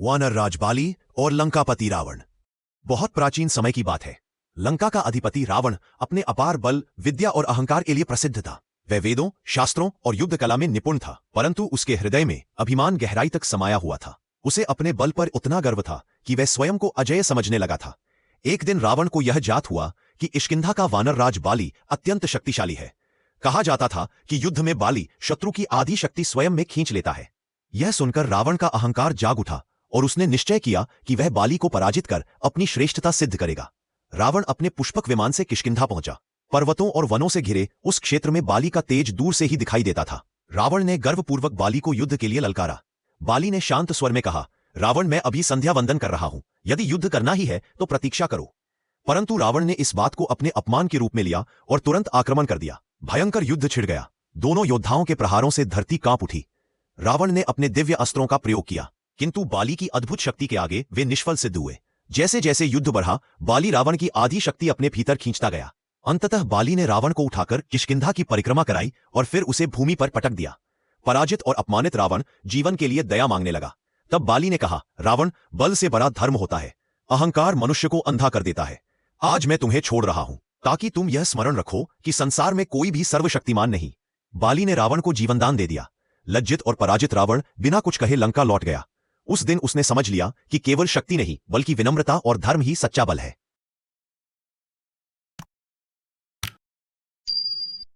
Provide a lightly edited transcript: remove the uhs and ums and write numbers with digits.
वानर राज बाली और लंकापति रावण। बहुत प्राचीन समय की बात है। लंका का अधिपति रावण अपने अपार बल, विद्या और अहंकार के लिए प्रसिद्ध था। वह वेदों, शास्त्रों और युद्ध कला में निपुण था, परंतु उसके हृदय में अभिमान गहराई तक समाया हुआ था। उसे अपने बल पर उतना गर्व था कि वह स्वयं को अजेय समझने लगा था। एक दिन रावण को यह जात हुआ कि किष्किंधा का वानर राज बाली अत्यंत शक्तिशाली है। कहा जाता था कि युद्ध में बाली शत्रु की आधी शक्ति स्वयं में खींच लेता है। यह सुनकर रावण का अहंकार जाग उठा और उसने निश्चय किया कि वह बाली को पराजित कर अपनी श्रेष्ठता सिद्ध करेगा। रावण अपने पुष्पक विमान से किष्किंधा पहुंचा। पर्वतों और वनों से घिरे उस क्षेत्र में बाली का तेज दूर से ही दिखाई देता था। रावण ने गर्वपूर्वक बाली को युद्ध के लिए ललकारा। बाली ने शांत स्वर में कहा, रावण, मैं अभी संध्या वंदन कर रहा हूं, यदि युद्ध करना ही है तो प्रतीक्षा करो। परंतु रावण ने इस बात को अपने अपमान के रूप में लिया और तुरंत आक्रमण कर दिया। भयंकर युद्ध छिड़ गया। दोनों योद्धाओं के प्रहारों से धरती कांप उठी। रावण ने अपने दिव्य अस्त्रों का प्रयोग किया, किंतु बाली की अद्भुत शक्ति के आगे वे निष्फल सिद्ध हुए। जैसे जैसे युद्ध बढ़ा, बाली रावण की आधी शक्ति अपने भीतर खींचता गया। अंततः बाली ने रावण को उठाकर किष्किंधा की परिक्रमा कराई और फिर उसे भूमि पर पटक दिया। पराजित और अपमानित रावण जीवन के लिए दया मांगने लगा। तब बाली ने कहा, रावण, बल से बड़ा धर्म होता है, अहंकार मनुष्य को अंधा कर देता है। आज मैं तुम्हें छोड़ रहा हूं ताकि तुम यह स्मरण रखो कि संसार में कोई भी सर्वशक्तिमान नहीं। बाली ने रावण को जीवनदान दे दिया। लज्जित और पराजित रावण बिना कुछ कहे लंका लौट गया। उस दिन उसने समझ लिया कि केवल शक्ति नहीं बल्कि विनम्रता और धर्म ही सच्चा बल है।